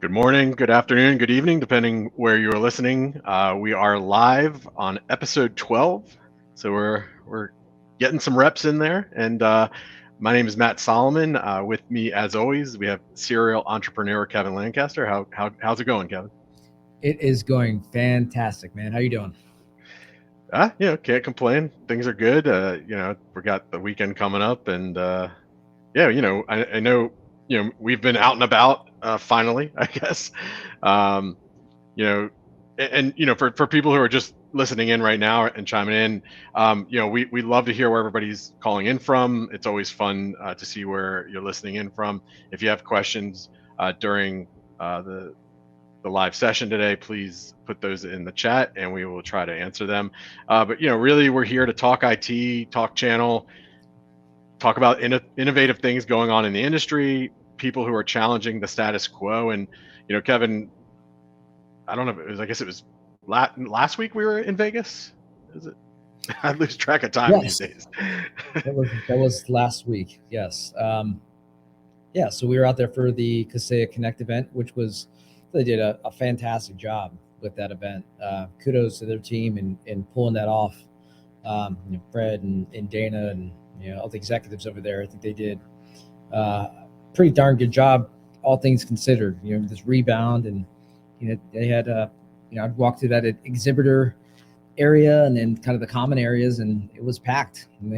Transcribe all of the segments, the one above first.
Good morning, good afternoon, good evening, depending where you are listening. We are live on episode 12, so we're getting some reps in there. And my name is Matt Solomon. With me, as always, we have serial entrepreneur Kevin Lancaster. How's it going, Kevin? It is going fantastic, man. How you doing? Can't complain. Things are good. We got the weekend coming up, and I know we've been out and about finally, I guess. Um, you know, for people who are just listening in right now and chiming in, we love to hear where everybody's calling in from. It's always fun to see where you're listening in from. If you have questions during the live session today, please put those in the chat and we will try to answer them. But really, we're here to talk IT, talk channel, talk about innovative things going on in the industry, people who are challenging the status quo. And Kevin, I don't know. I guess it was last week we were in Vegas. Is it? I lose track of time these days. that was last week. Yes. Yeah. So we were out there for the Kaseya Connect event, which was they did a fantastic job with that event. Kudos to their team in pulling that off. Fred and Dana and all the executives over there. I think they did pretty darn good job, all things considered. This rebound and they had I'd walk through that exhibitor area and then kind of the common areas, and it was packed. And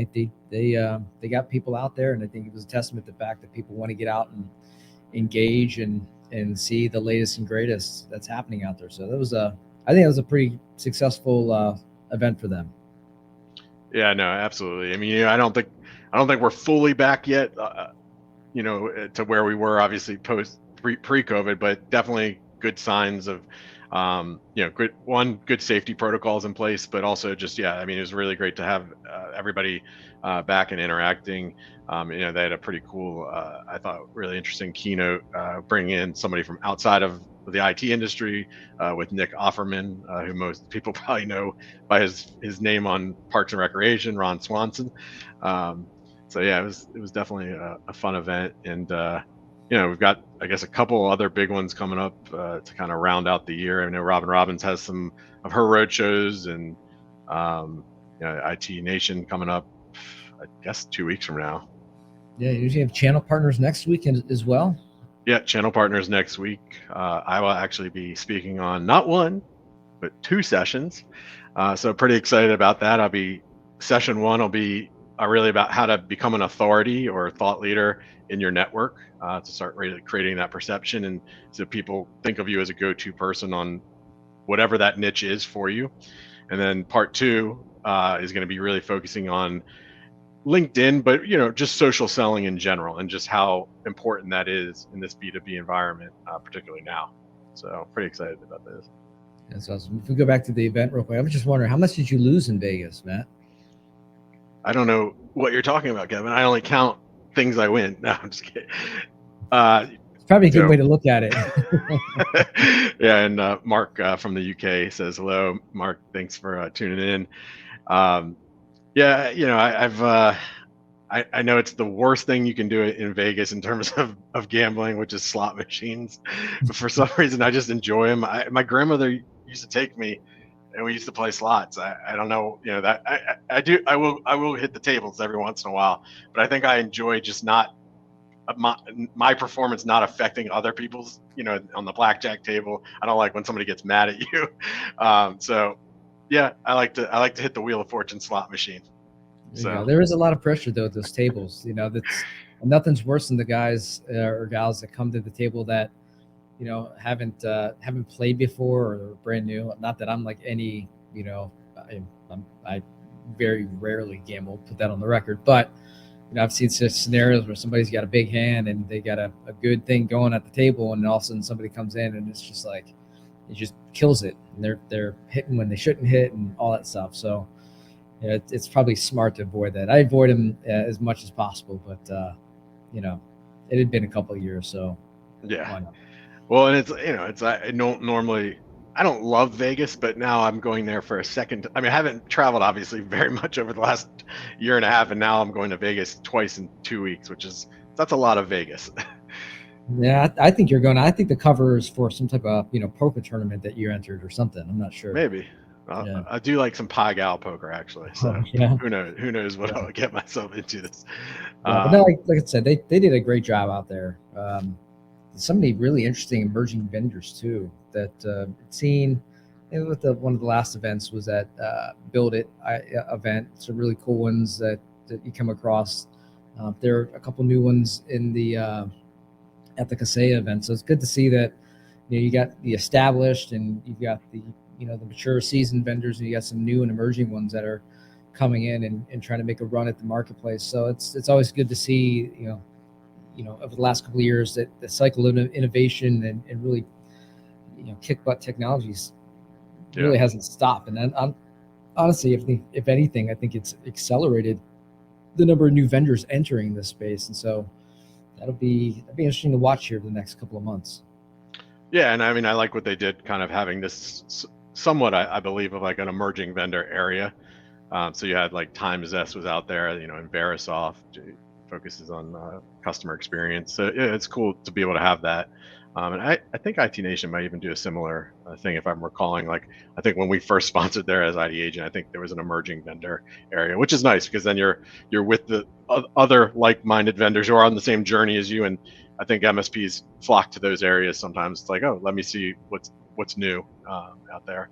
they got people out there, and I think it was a testament to the fact that people want to get out and engage and see the latest and greatest that's happening out there. So I think it was a pretty successful event for them. Yeah, no, absolutely. I mean, I don't think we're fully back yet, to where we were obviously pre-COVID, but definitely good signs of good safety protocols in place, but also just it was really great to have everybody back and interacting. They had a pretty cool, I thought, really interesting keynote, bringing in somebody from outside of the IT industry with Nick Offerman, who most people probably know by his name on Parks and Recreation, Ron Swanson. It was definitely a fun event, and we've got, I guess, a couple other big ones coming up to kind of round out the year. I know Robin Robbins has some of her road shows, and IT Nation coming up, I guess, 2 weeks from now. Yeah, you usually have channel partners next week as well. Yeah, channel partners next week. I will actually be speaking on not one, but 2 sessions. So pretty excited about that. Session 1 will be really about how to become an authority or a thought leader in your network, to start really creating that perception, and so people think of you as a go-to person on whatever that niche is for you. And then part 2 is going to be really focusing on LinkedIn, but just social selling in general, and just how important that is in this B2B environment, particularly now. So pretty excited about this. That's awesome. If we go back to the event real quick, I was just wondering, how much did you lose in Vegas, Matt? I don't know what you're talking about, Kevin. I only count things I win. No, I'm just kidding. It's probably a good way to look at it. Yeah, and Mark from the UK says hello. Mark, thanks for tuning in. I know it's the worst thing you can do in Vegas in terms of gambling, which is slot machines. But for some reason, I just enjoy them. My grandmother used to take me, and we used to play slots. I don't know, that I do. I will hit the tables every once in a while, but I think I enjoy just not my performance not affecting other people's. On the blackjack table, I don't like when somebody gets mad at you. I like to hit the Wheel of Fortune slot machine. So there is a lot of pressure though at those tables. That's nothing's worse than the guys or gals that come to the table that haven't played before or are brand new. Not that I'm like any I very rarely gamble, put that on the record, but I've seen such scenarios where somebody's got a big hand and they got a good thing going at the table, and all of a sudden somebody comes in and it's just like it just kills it, and they're hitting when they shouldn't hit and all that stuff. So it's probably smart to avoid that. I avoid them as much as possible, but it had been a couple of years, so yeah. Well, and I don't love Vegas, but now I'm going there for a second. I mean, I haven't traveled obviously very much over the last year and a half, and now I'm going to Vegas twice in 2 weeks, that's a lot of Vegas. Yeah, I think you're going. I think the cover is for some type of poker tournament that you entered or something. I'm not sure. Maybe. Yeah. I do like some Pai Gal poker actually, Oh so yeah. who knows? Who knows what Yeah. I'll get myself into this. Yeah. But no, Um, like I said, they did a great job out there. So many really interesting emerging vendors too that seen. And with one of the last events was that Build It event. Some really cool ones that you come across. There are a couple new ones in the at the Kaseya event. So it's good to see that you got the established and you've got the the mature seasoned vendors, and you got some new and emerging ones that are coming in and trying to make a run at the marketplace. So it's always good to see over the last couple of years that the cycle of innovation and really kick butt technologies yeah. really hasn't stopped. And then honestly, if anything, I think it's accelerated the number of new vendors entering this space, and so that'll be interesting to watch here for the next couple of months. Yeah, and I mean, I like what they did, kind of having this somewhat, I believe, of like an emerging vendor area. So you had like Time Zest was out there, and Verisoft focuses on customer experience. So yeah, it's cool to be able to have that. And I think IT Nation might even do a similar thing if I'm recalling. Like I think when we first sponsored there as ID Agent, I think there was an emerging vendor area, which is nice because then you're with the other like-minded vendors who are on the same journey as you. And I think MSPs flock to those areas sometimes. It's like, oh, let me see what's new out there.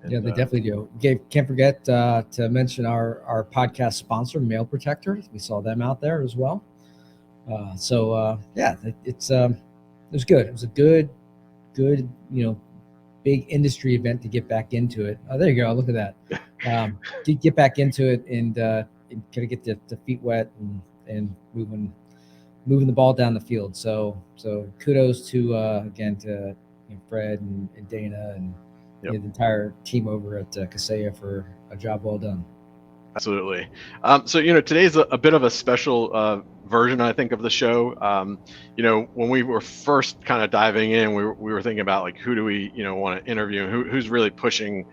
Yeah, And they definitely do. Can't forget to mention our podcast sponsor, Mail Protector. We saw them out there as well. Yeah, it was good. It was a good big industry event to get back into it. Oh, there you go. Look at that. Get back into it and kind of get the feet wet and moving the ball down the field. So kudos to again to Fred and Dana and yep. the entire team over at Kaseya for a job well done. Absolutely. So today's a bit of a special version, I think, of the show. When we were first kind of diving in, we were thinking about like who do we want to interview, and who's really pushing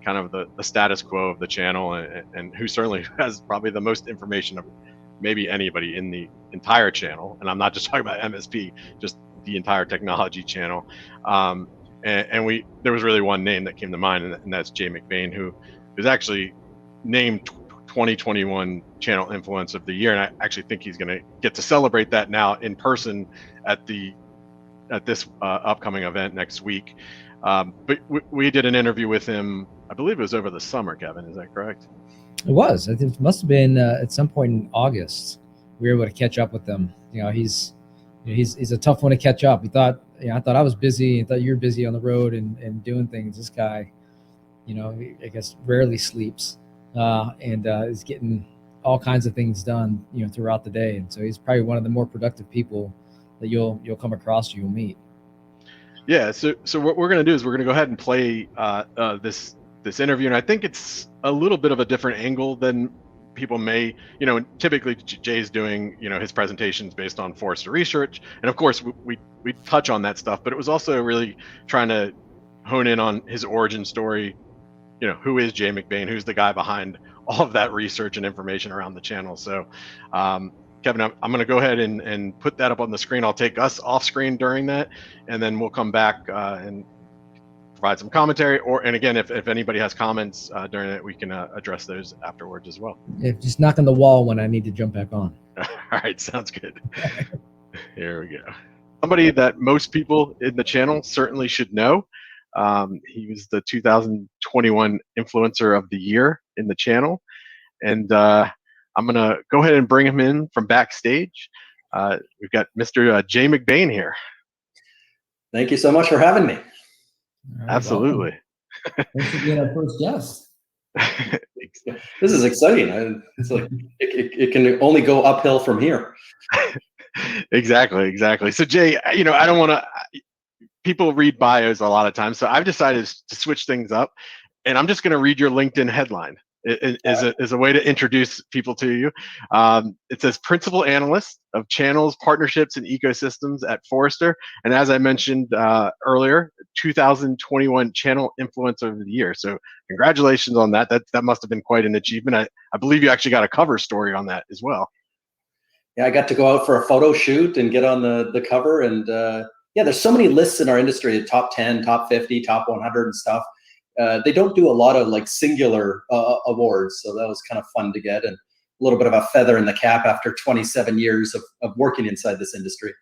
kind of the status quo of the channel, and who certainly has probably the most information of maybe anybody in the entire channel. And I'm not just talking about MSP, just the entire technology channel. And there was really one name that came to mind, and that's Jay McBain, who is actually named 2021 Channel Influence of the Year, and I actually think he's going to get to celebrate that now in person at this upcoming event next week. But we did an interview with him. I believe it was over the summer. Kevin, is that correct? It was. I think it must have been at some point in August. We were able to catch up with him. He's a tough one to catch up. He thought, I thought I was busy. I thought you were busy on the road and doing things. This guy, I guess rarely sleeps and is getting all kinds of things done, throughout the day. And so he's probably one of the more productive people that you'll come across, you'll meet. Yeah. So what we're going to do is we're going to go ahead and play this interview, and I think it's a little bit of a different angle than people may. Typically Jay's doing his presentations based on Forrester research, and of course we touch on that stuff, but it was also really trying to hone in on his origin story. Who is Jay McBain? Who's the guy behind all of that research and information around the channel? So, Kevin, I'm going to go ahead and put that up on the screen. I'll take us off screen during that, and then we'll come back and provide some commentary. And again, if anybody has comments during it, we can address those afterwards as well. Yeah, just knock on the wall when I need to jump back on. All right, sounds good. Here we go. Somebody that most people in the channel certainly should know. He was the 2021 Influencer of the Year in the channel. And I'm going to go ahead and bring him in from backstage. We've got Mr. Jay McBain here. Thank you so much for having me. Right, Absolutely. Thanks for being our first guest. This is exciting. It's like it can only go uphill from here. Exactly. So Jay, I don't want to. People read bios a lot of times, so I've decided to switch things up, and I'm just going to read your LinkedIn headline as a way to introduce people to you. It says Principal Analyst of Channels, Partnerships, and Ecosystems at Forrester, and as I mentioned earlier, 2021 Channel Influencer of the Year. So congratulations on that. That must have been quite an achievement. I believe you actually got a cover story on that as well. Yeah, I got to go out for a photo shoot and get on the cover. And yeah, there's so many lists in our industry, the top 10, top 50, top 100 and stuff. They don't do a lot of like singular awards. So that was kind of fun to get, and a little bit of a feather in the cap after 27 years of working inside this industry.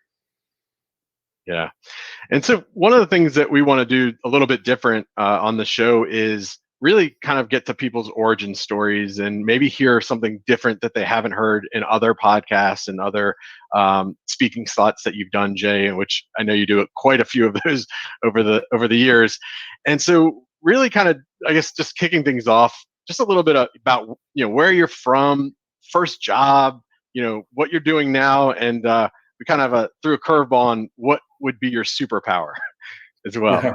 Yeah. And so one of the things that we want to do a little bit different on the show is really kind of get to people's origin stories and maybe hear something different that they haven't heard in other podcasts and other speaking slots that you've done, Jay, which I know you do quite a few of those over the years. And so really kind of, I guess, just kicking things off, just a little bit about, where you're from, first job, what you're doing now, and we kind of threw a curveball on what would be your superpower as well.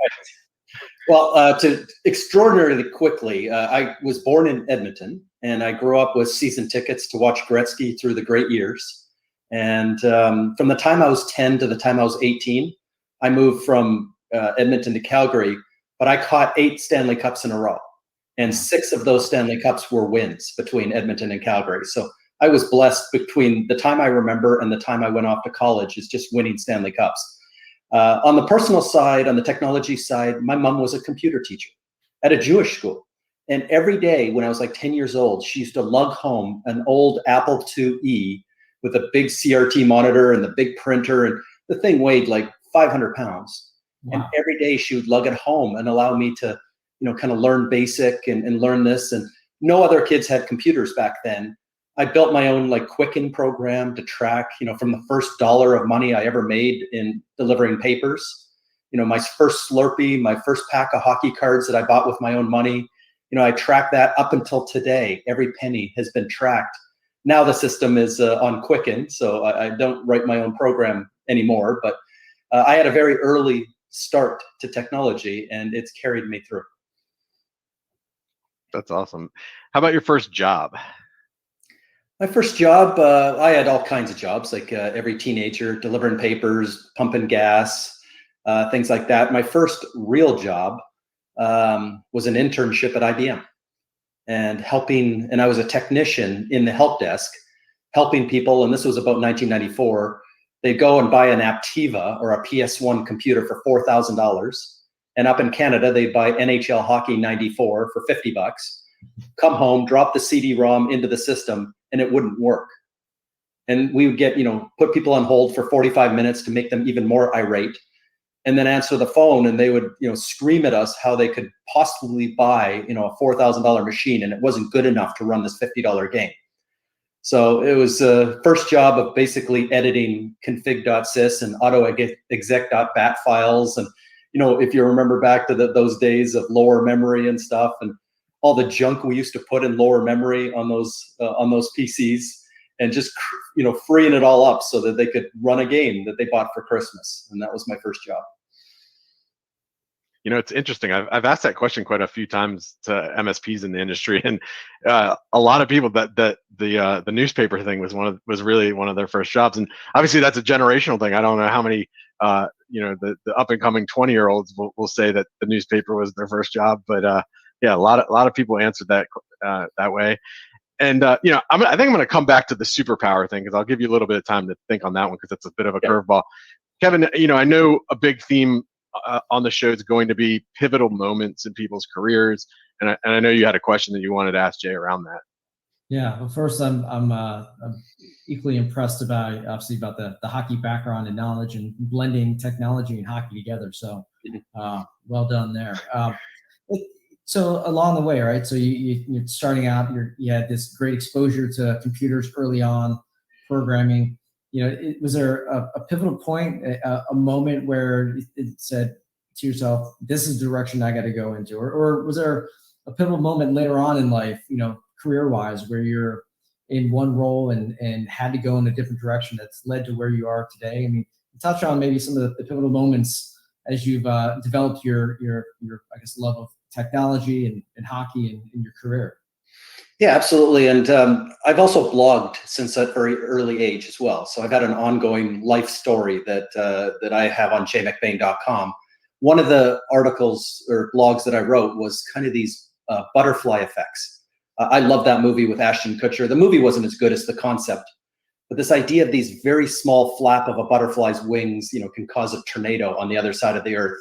Well, to extraordinarily quickly, I was born in Edmonton, and I grew up with season tickets to watch Gretzky through the great years. And from the time I was 10 to the time I was 18, I moved from Edmonton to Calgary, but I caught 8 Stanley Cups in a row. And 6 of those Stanley Cups were wins between Edmonton and Calgary. So I was blessed between the time I remember and the time I went off to college is just winning Stanley Cups. On the personal side, on the technology side, my mom was a computer teacher at a Jewish school. And every day when I was like 10 years old, she used to lug home an old Apple IIe with a big CRT monitor and the big printer. And the thing weighed like 500 pounds. Wow. And every day she would lug it home and allow me to, kind of learn basic and learn this. And no other kids had computers back then. I built my own like Quicken program to track, from the first dollar of money I ever made in delivering papers, my first Slurpee, my first pack of hockey cards that I bought with my own money. I tracked that up until today. Every penny has been tracked. Now the system is on Quicken, so I don't write my own program anymore, but I had a very early start to technology and it's carried me through. That's awesome. How about your first job? My first job, I had all kinds of jobs, like every teenager, delivering papers, pumping gas, things like that. My first real job was an internship at IBM and I was a technician in the help desk, helping people. And this was about 1994. They'd go and buy an Aptiva or a PS1 computer for $4,000. And up in Canada, they'd buy NHL Hockey 94 for $50. Come home, drop the CD-ROM into the system, and it wouldn't work. And we would get, put people on hold for 45 minutes to make them even more irate, and then answer the phone, and they would, scream at us how they could possibly buy, a $4,000 machine, and it wasn't good enough to run this $50 game. So it was the first job of basically editing config.sys and autoexec.bat files. And, if you remember back to those days of lower memory and stuff, and all the junk we used to put in lower memory on those PCs, and just freeing it all up so that they could run a game that they bought for Christmas. And that was my first job. It's interesting. I've asked that question quite a few times to MSPs in the industry, and a lot of people that the newspaper thing was really one of their first jobs. And obviously that's a generational thing. I don't know how many the up and coming 20-year-olds will say that the newspaper was their first job, but yeah, a lot of people answered that way. And I think I'm going to come back to the superpower thing because I'll give you a little bit of time to think on that one because that's a bit of a curveball. Kevin, I know a big theme on the show is going to be pivotal moments in people's careers, and I know you had a question that you wanted to ask Jay around that. Yeah, well, first I'm equally impressed about the hockey background and knowledge and blending technology and hockey together. So well done there. So along the way, right? So you're starting out. You had this great exposure to computers early on, programming. Was there a pivotal point, a moment where it said to yourself, "This is the direction I got to go into," or was there a pivotal moment later on in life, career-wise, where you're in one role and had to go in a different direction that's led to where you are today? I mean, touch on maybe some of the pivotal moments as you've developed your I guess love of technology and hockey in your career. Yeah, absolutely. And I've also blogged since a very early age as well. So I've had an ongoing life story that I have on jmcbain.com. One of the articles or blogs that I wrote was kind of these butterfly effects. I love that movie with Ashton Kutcher. The movie wasn't as good as the concept, But this idea of these very small flap of a butterfly's wings, can cause a tornado on the other side of the earth.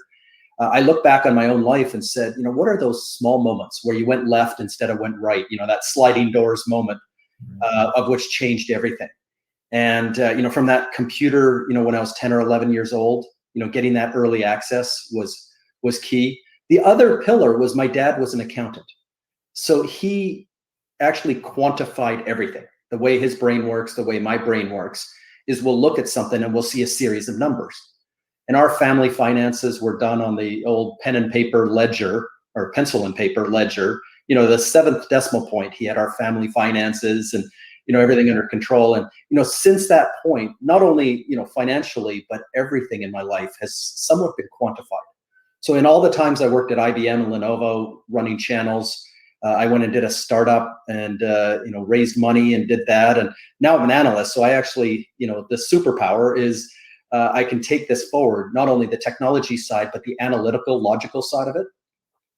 I look back on my own life and said, what are those small moments where you went left instead of went right? That sliding doors moment of which changed everything. And, from that computer, when I was 10 or 11 years old, getting that early access was key. The other pillar was my dad was an accountant. So he actually quantified everything. The way his brain works, the way my brain works, is we'll look at something and we'll see a series of numbers. And our family finances were done on the old pen and paper ledger, or pencil and paper ledger. The seventh decimal point, he had our family finances and, everything under control. And, since that point, not only, financially, but everything in my life has somewhat been quantified. So in all the times I worked at IBM and Lenovo running channels, I went and did a startup and, raised money and did that. And now I'm an analyst. So I actually, the superpower is, I can take this forward, not only the technology side, but the analytical, logical side of it,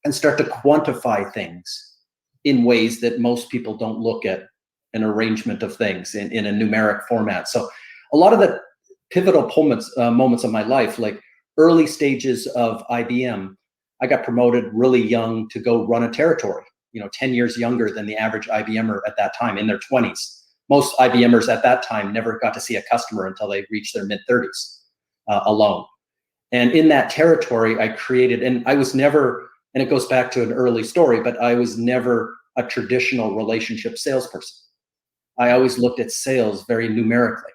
and start to quantify things in ways that most people don't look at an arrangement of things in a numeric format. So a lot of the pivotal moments of my life, like early stages of IBM, I got promoted really young to go run a territory, 10 years younger than the average IBMer at that time, in their 20s. Most IBMers at that time never got to see a customer until they reached their mid-30s alone. And in that territory, I created, and I was never, and it goes back to an early story, but I was never a traditional relationship salesperson. I always looked at sales very numerically.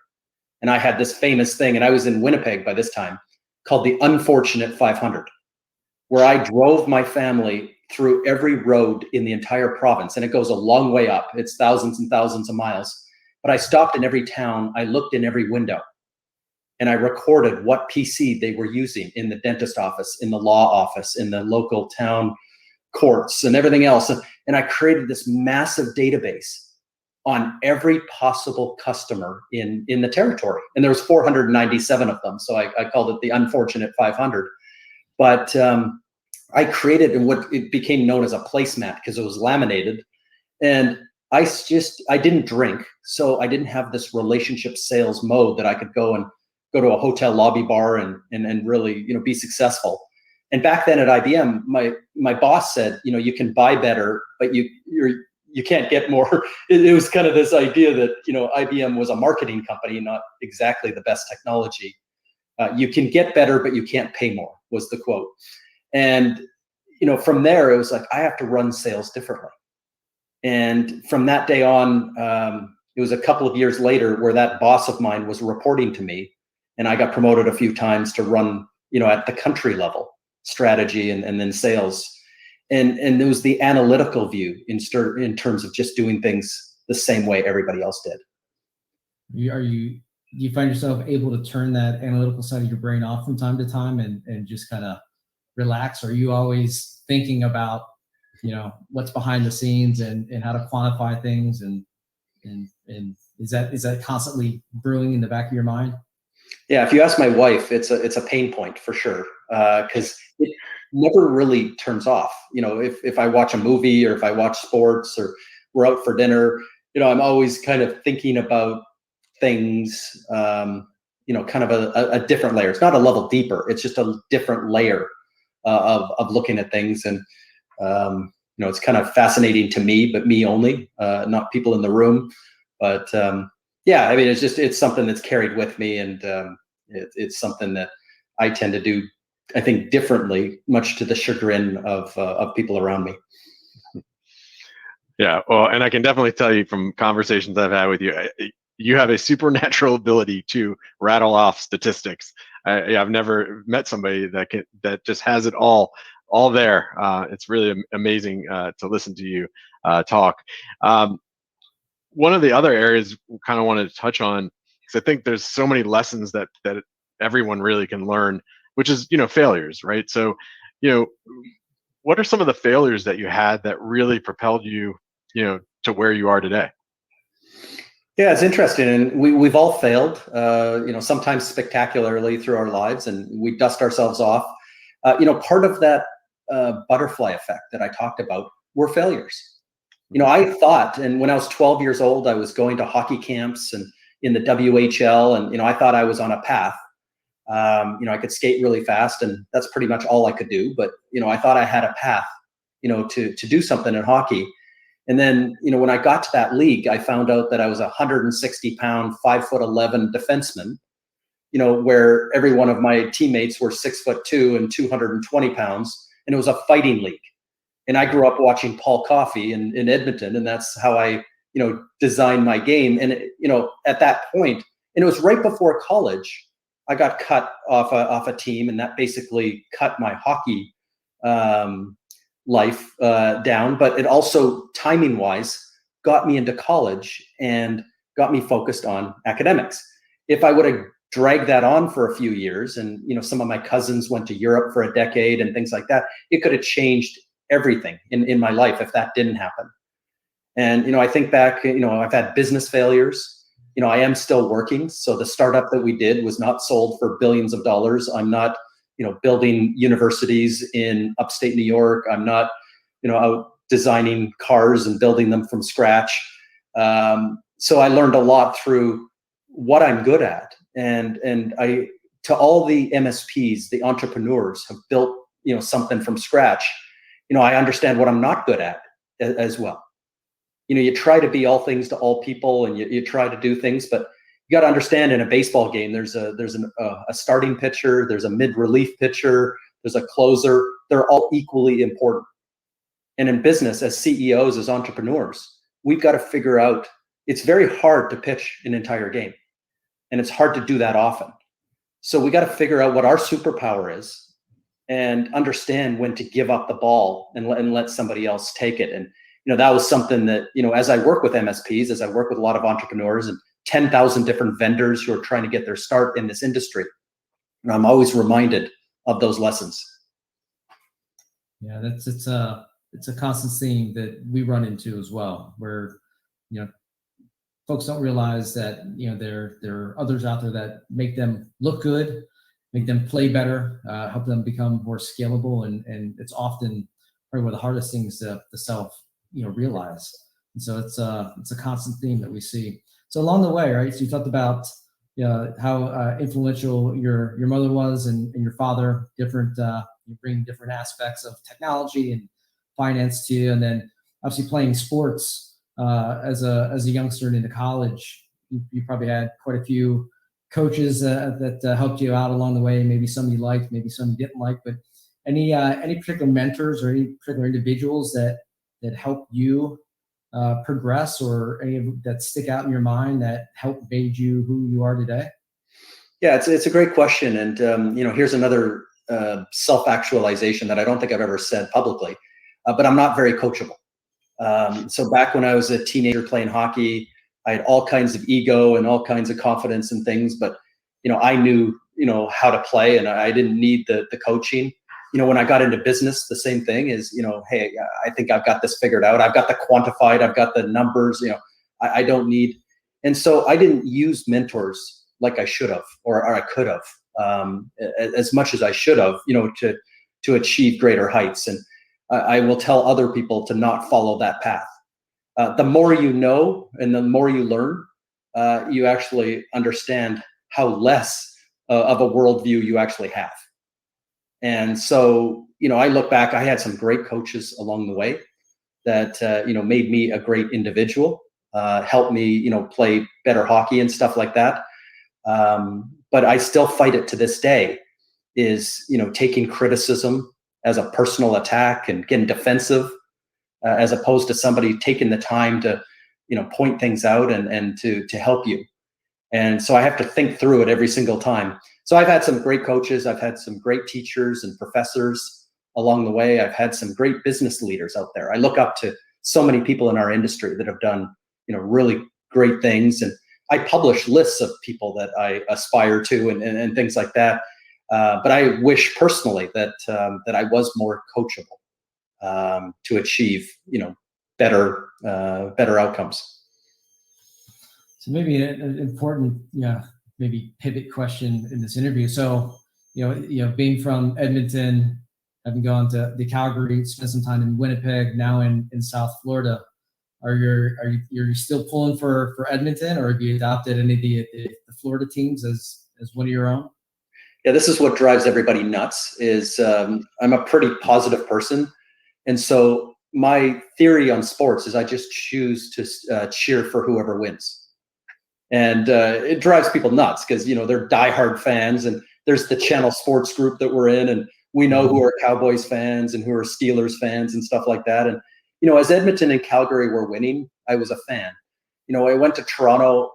And I had this famous thing, and I was in Winnipeg by this time, called the Unfortunate 500, where I drove my family through every road in the entire province. And it goes a long way up. It's thousands and thousands of miles. But I stopped in every town. I looked in every window. And I recorded what PC they were using in the dentist office, in the law office, in the local town courts, and everything else. And I created this massive database on every possible customer in the territory. And there was 497 of them. So I called it the Unfortunate 500. But I created what it became known as a placemat because it was laminated. And I didn't drink. So I didn't have this relationship sales mode that I could go to a hotel lobby bar and really, be successful. And back then at IBM, my boss said, you can buy better, but you can't get more. It was kind of this idea that, IBM was a marketing company, not exactly the best technology. You can get better, but you can't pay more, was the quote. And, from there, it was like, I have to run sales differently. And from that day on, it was a couple of years later where that boss of mine was reporting to me, and I got promoted a few times to run, at the country level, strategy and then sales. And there was the analytical view in terms of just doing things the same way everybody else did. Do you find yourself able to turn that analytical side of your brain off from time to time and just kind of relax? Or are you always thinking about, what's behind the scenes and how to quantify things and is that constantly brewing in the back of your mind? Yeah, if you ask my wife, it's a pain point for sure, because it never really turns off. If I watch a movie or if I watch sports or we're out for dinner, I'm always kind of thinking about things, kind of a different layer. It's not a level deeper. It's just a different layer of looking at things. And, it's kind of fascinating to me, but me only, not people in the room. But yeah, I mean, it's something that's carried with me, and it's something that I tend to do, I think, differently, much to the chagrin of people around me. Yeah, well, and I can definitely tell you from conversations I've had with you, you have a supernatural ability to rattle off statistics. I've never met somebody that just has it all there. It's really amazing to listen to you talk. One of the other areas we kind of wanted to touch on, because I think there's so many lessons that everyone really can learn, which is failures, right? So, what are some of the failures that you had that really propelled you, to where you are today? Yeah, it's interesting, and we've all failed, sometimes spectacularly through our lives, and we dust ourselves off. Part of that butterfly effect that I talked about were failures. I thought, and when I was 12 years old, I was going to hockey camps and in the WHL, and I thought I was on a path. I could skate really fast, and that's pretty much all I could do. But I thought I had a path, to do something in hockey. And then when I got to that league, I found out that I was a 160-pound, 5'11" defenseman. Where every one of my teammates were 6'2" and 220 pounds, and it was a fighting league. And I grew up watching Paul Coffey in Edmonton, and that's how I, designed my game. And at that point, and it was right before college, I got cut off a team, and that basically cut my hockey life down. But it also, timing wise, got me into college and got me focused on academics. If I would have dragged that on for a few years, and some of my cousins went to Europe for a decade and things like that, it could have changed everything in my life if that didn't happen. And I think back, I've had business failures. I am still working. So the startup that we did was not sold for billions of dollars. I'm not building universities in upstate New York. I'm not out designing cars and building them from scratch. So I learned a lot through what I'm good at. And I, to all the MSPs, the entrepreneurs have built, something from scratch. I understand what I'm not good at as well. You try to be all things to all people, and you try to do things, but you got to understand, in a baseball game, there's a starting pitcher, there's a mid-relief pitcher, there's a closer. They're all equally important. And in business, as CEOs, as entrepreneurs, we've got to figure out, it's very hard to pitch an entire game. And it's hard to do that often. So we got to figure out what our superpower is and understand when to give up the ball and let somebody else take it. And, that was something that, as I work with MSPs, as I work with a lot of entrepreneurs and 10,000 different vendors who are trying to get their start in this industry, I'm always reminded of those lessons. Yeah, it's a constant theme that we run into as well, where, folks don't realize that, there are others out there that make them look good, make them play better, help them become more scalable. And it's often probably one of the hardest things to realize. And so it's a constant theme that we see. So along the way, right? So you talked about, how influential your mother was and your father, you bring different aspects of technology and finance to you. And then obviously playing sports as a youngster and into college, you probably had quite a few coaches that helped you out along the way. Maybe some you liked, maybe some you didn't like, but any particular mentors or any particular individuals that helped you progress, or any that stick out in your mind that helped made you who you are today? Yeah, it's a great question. And, here's another self-actualization that I don't think I've ever said publicly, but I'm not very coachable. So back when I was a teenager playing hockey, I had all kinds of ego and all kinds of confidence and things, but, I knew, how to play, and I didn't need the coaching. When I got into business, the same thing is, hey, I think I've got this figured out. I've got the quantified, I've got the numbers, I don't need. And so I didn't use mentors like I should have, or I could have, as much as I should have, to achieve greater heights. And I will tell other people to not follow that path. The more you know and the more you learn, you actually understand how less of a worldview you actually have. And so, I look back, I had some great coaches along the way that, made me a great individual, helped me, play better hockey and stuff like that. But I still fight it to this day, is, taking criticism as a personal attack and getting defensive, as opposed to somebody taking the time to, point things out and to help you. And so I have to think through it every single time. So I've had some great coaches. I've had some great teachers and professors along the way. I've had some great business leaders out there. I look up to so many people in our industry that have done, really great things. And I publish lists of people that I aspire to and things like that. But I wish personally that I was more coachable to achieve, better outcomes. So maybe an important, maybe pivot question in this interview. So, being from Edmonton, having gone to Calgary, spent some time in Winnipeg, now in South Florida, you're still pulling for Edmonton, or have you adopted any of the Florida teams as one of your own? Yeah, this is what drives everybody nuts. Is I'm a pretty positive person, and so my theory on sports is I just choose to cheer for whoever wins, and it drives people nuts because they're diehard fans, and there's the channel sports group that we're in, and we know who are Cowboys fans and who are Steelers fans and stuff like that. And as Edmonton and Calgary were winning, I was a fan. I went to Toronto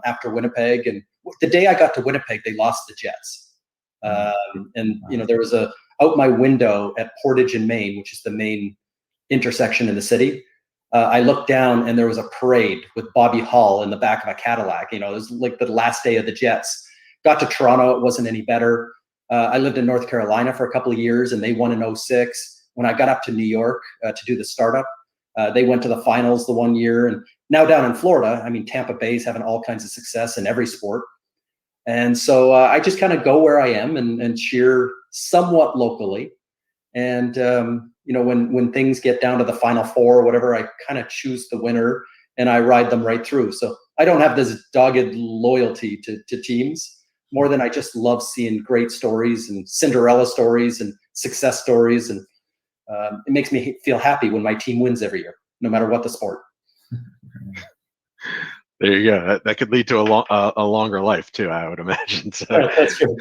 after Winnipeg, and the day I got to Winnipeg, they lost the Jets. And there was out my window at Portage in Maine, which is the main intersection in the city. I looked down and there was a parade with Bobby Hull in the back of a Cadillac. It was like the last day of the Jets. Got to Toronto, it wasn't any better. I lived in North Carolina for a couple of years, and they won in 2006. When I got up to New York to do the startup, they went to the finals the one year. And now down in Florida, Tampa Bay's having all kinds of success in every sport. And so I just kind of go where I am and cheer somewhat locally. And, when things get down to the final four or whatever, I kind of choose the winner and I ride them right through. So I don't have this dogged loyalty to teams more than I just love seeing great stories and Cinderella stories and success stories. And it makes me feel happy when my team wins every year, no matter what the sport. There you go. That could lead to a longer life too, I would imagine. So, That's true.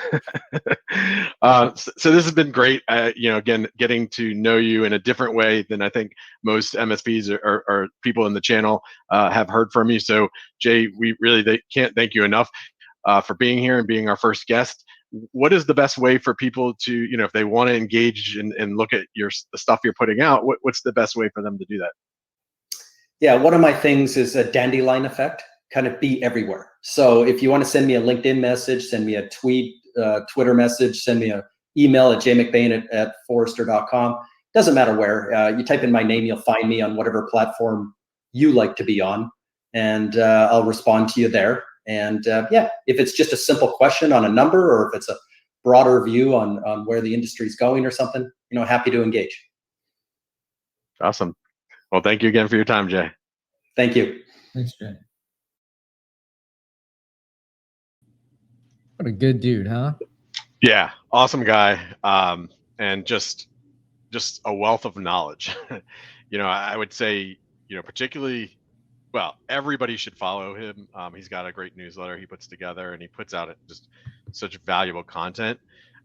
So this has been great. Again, getting to know you in a different way than I think most MSPs or people in the channel have heard from you. So, Jay, we really can't thank you enough for being here and being our first guest. What is the best way for people to, if they want to engage and look at the stuff you're putting out? What's the best way for them to do that? Yeah, one of my things is a dandelion effect, kind of be everywhere. So if you want to send me a LinkedIn message, send me a Twitter message, send me an email at jmcbain@forrester.com. Doesn't matter where. You type in my name, you'll find me on whatever platform you like to be on, and I'll respond to you there. And if it's just a simple question on a number, or if it's a broader view on where the industry is going or something, happy to engage. Awesome. Well, thank you again for your time, Jay. Thank you. Thanks, Jay. What a good dude, huh? Yeah, awesome guy, and just a wealth of knowledge. I would say, particularly, well, everybody should follow him. He's got a great newsletter he puts together, and he puts out just such valuable content.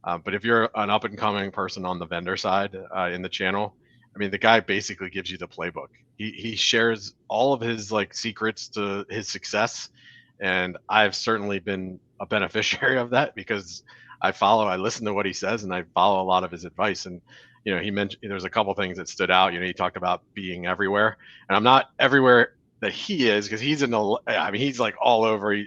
But if you're an up and coming person on the vendor side in the channel, the guy basically gives you the playbook. He shares all of his secrets to his success, and I've certainly been a beneficiary of that because I listen to what he says, and I follow a lot of his advice. And he mentioned there's a couple things that stood out. He talked about being everywhere, and I'm not everywhere that he is, because he's he's all over.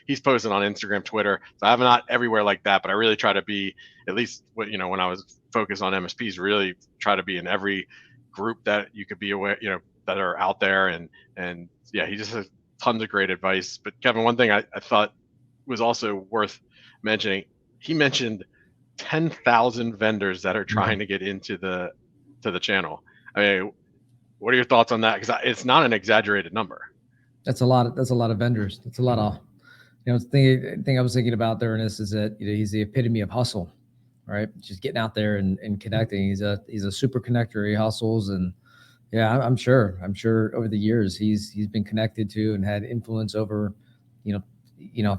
He's posting on Instagram, Twitter. So I'm not everywhere like that, but I really try to be, at least when I was focused on MSPs, really try to be in every group that you could be aware, that are out there. And yeah, he just has tons of great advice. But Kevin, one thing I thought was also worth mentioning, he mentioned 10,000 vendors that are trying to get into the channel. What are your thoughts on that? Because it's not an exaggerated number. That's a lot of vendors. That's a lot of, the thing I was thinking about there, Ernest, is that he's the epitome of hustle, right? Just getting out there and connecting. He's a super connector. He hustles, and yeah, I'm sure over the years he's been connected to and had influence over,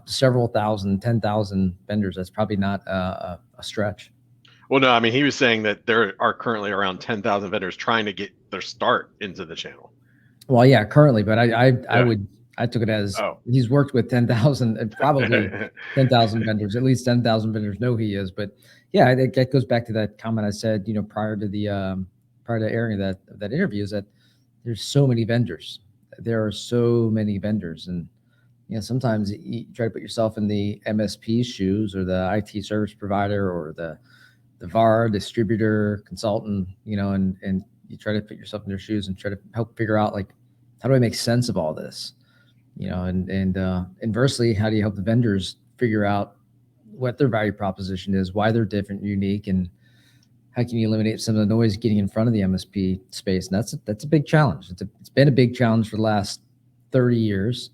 several thousand, 10,000 vendors. That's probably not a stretch. Well, no, he was saying that there are currently around 10,000 vendors trying to get their start into the channel. Well, yeah, currently, but I took it as he's worked with 10,000 and probably 10,000 vendors. At least 10,000 vendors know he is. But yeah, that goes back to that comment I said, prior to airing that interview, is that there's so many vendors. There are so many vendors, and sometimes you try to put yourself in the MSP shoes, or the IT service provider, or the VAR distributor, consultant, and you try to put yourself in their shoes and try to help figure out, how do I make sense of all this? And inversely, how do you help the vendors figure out what their value proposition is, why they're different, unique, and how can you eliminate some of the noise getting in front of the MSP space? And that's a big challenge. It's been a big challenge for the last 30 years.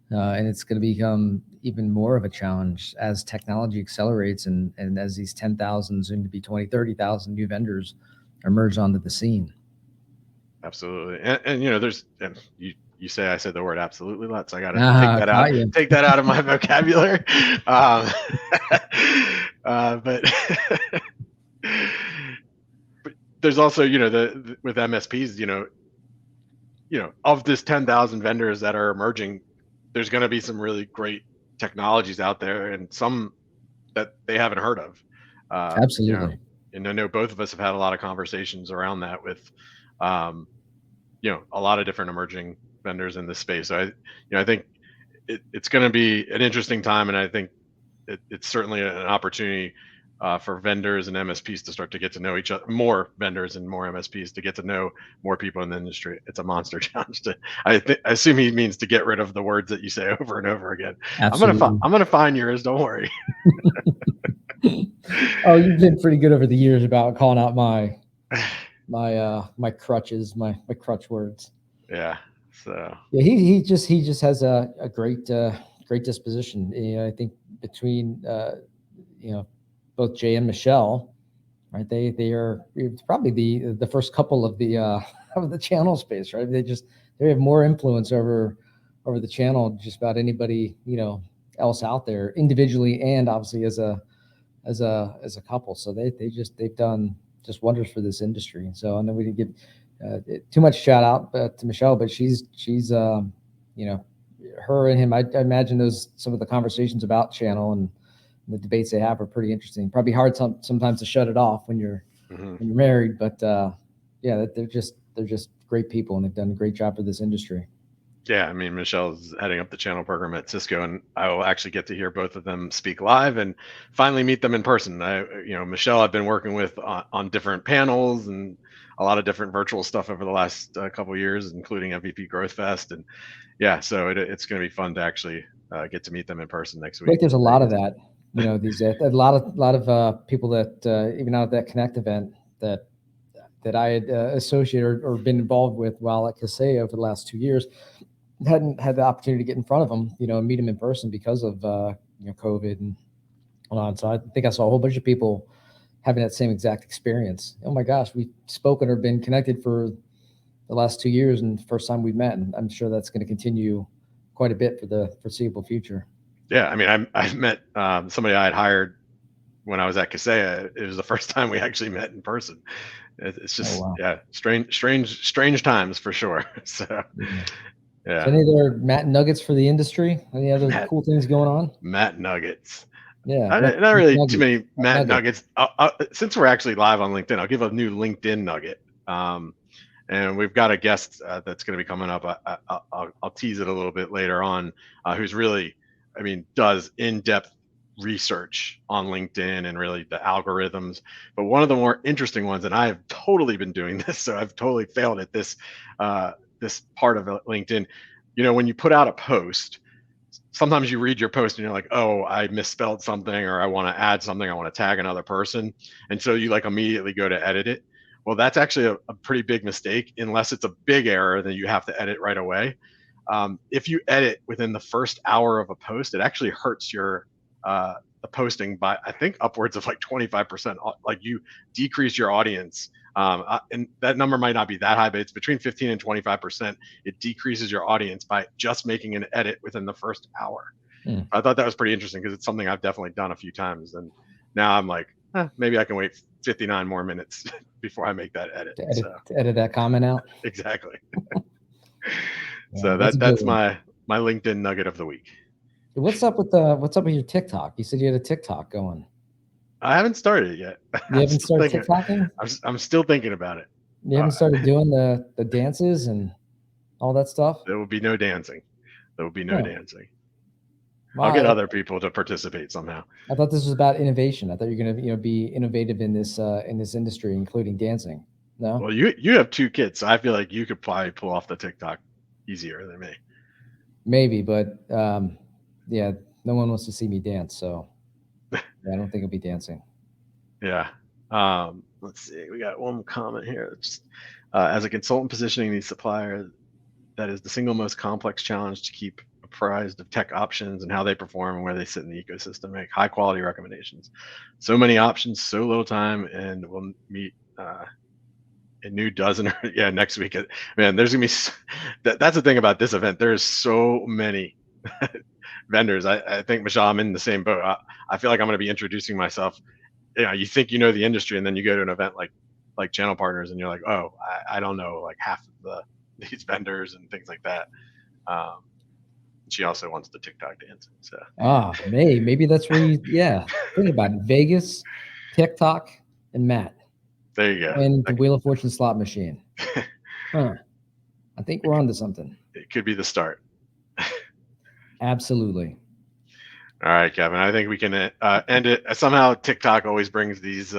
And it's going to become even more of a challenge as technology accelerates and as these 10,000, soon to be 20, 30,000 new vendors emerge onto the scene. Absolutely. And there's, and you say I said the word absolutely lots. I got to take that out of my vocabulary. But but there's also, with MSPs, of this 10,000 vendors that are emerging, there's going to be some really great technologies out there and some that they haven't heard of. Absolutely. And I know both of us have had a lot of conversations around that with, a lot of different emerging vendors in this space. So I think it's going to be an interesting time, and I think it's certainly an opportunity for vendors and MSPs to start to get to know each other, more vendors and more MSPs to get to know more people in the industry. It's a monster challenge I assume he means to get rid of the words that you say over and over again. Absolutely. I'm gonna find yours. Don't worry. Oh, you've been pretty good over the years about calling out my crutches, my crutch words. Yeah. So yeah, he just has a great disposition. I think between both Jay and Michelle, right? They are probably the first couple of the of the channel space, right? They have more influence over the channel just about anybody else out there individually and obviously as a couple. So they've done just wonders for this industry. So I know we didn't give too much shout out to Michelle, but she's her and him. I imagine some of the conversations about channel and the debates they have are pretty interesting. Probably hard sometimes to shut it off when you're married, but they're just great people and they've done a great job for this industry. Yeah, I mean, Michelle's heading up the channel program at Cisco, and I will actually get to hear both of them speak live and finally meet them in person. Michelle, I've been working with on different panels and a lot of different virtual stuff over the last couple of years, including MVP Growth Fest, and so it's going to be fun to actually get to meet them in person next week. I think there's a lot of that. These a lot of people that even out at that Connect event that I had associated or been involved with while at Kaseya over the last 2 years. Hadn't had the opportunity to get in front of them, and meet them in person because of COVID and all on. So I think I saw a whole bunch of people having that same exact experience. Oh my gosh, we've spoken or been connected for the last 2 years, and the first time we've met, and I'm sure that's going to continue quite a bit for the foreseeable future. Yeah, I mean, I met somebody I had hired when I was at Kaseya. It was the first time we actually met in person. It's just strange times for sure. So. Yeah. So any other Matt nuggets for the industry? Any other cool things going on? Matt nuggets. Yeah. Not really nuggets. Too many Matt nuggets. Since we're actually live on LinkedIn, I'll give a new LinkedIn nugget. And we've got a guest that's going to be coming up. I'll tease it a little bit later on, who's really, does in-depth research on LinkedIn and really the algorithms. But one of the more interesting ones, and I have totally been doing this, so I've totally failed at this part of LinkedIn. When you put out a post, sometimes you read your post and you're like, oh, I misspelled something, or I want to add something, I want to tag another person. And so you immediately go to edit it. Well, that's actually a pretty big mistake. Unless it's a big error, then you have to edit right away. If you edit within the first hour of a post, it actually hurts your the posting by, I think, upwards of 25%. You decrease your audience. And that number might not be that high, but it's between 15 and 25%. It decreases your audience by just making an edit within the first hour. I thought that was pretty interesting because it's something I've definitely done a few times. And now I'm like, maybe I can wait 59 more minutes before I make that edit. To edit that comment out. Exactly. So that's my LinkedIn nugget of the week. What's up with your TikTok? You said you had a TikTok going. I haven't started it yet. You haven't started TikToking? I'm still thinking about it. You haven't started doing the dances and all that stuff? There will be no dancing. Dancing. I'll get other people to participate somehow. I thought this was about innovation. I thought you were going to be innovative in this industry, including dancing. No? Well, you have 2 kids, so I feel like you could probably pull off the TikTok easier than me. Maybe, but no one wants to see me dance, so I don't think I'll be dancing. Yeah. let's see. We got one comment here. Just, as a consultant positioning these suppliers, that is the single most complex challenge to keep apprised of tech options and how they perform and where they sit in the ecosystem. Make high quality recommendations. So many options, so little time, and we'll meet a new dozen. Yeah, next week. Man, there's gonna be that's the thing about this event. There's so many vendors. I think Michelle, I'm in the same boat. I feel like I'm going to be introducing myself. You think you know the industry, and then you go to an event like Channel Partners, and you're like, oh, I don't know like half of these vendors and things like that. She also wants the TikTok dancing. So maybe that's where you think about it. Vegas, TikTok, and Matt. There you go. And the Wheel of Fortune slot machine. Huh. I think we're on to something. It could be the start. Absolutely. All right, Kevin. I think we can end it. Somehow TikTok always brings these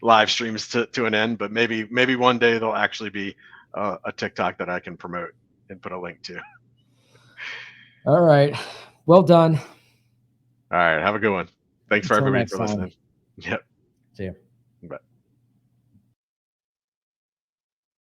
live streams to an end, but maybe one day there'll actually be a TikTok that I can promote and put a link to. All right. Well done. All right. Have a good one. Thanks for everybody for listening. Yep. See you.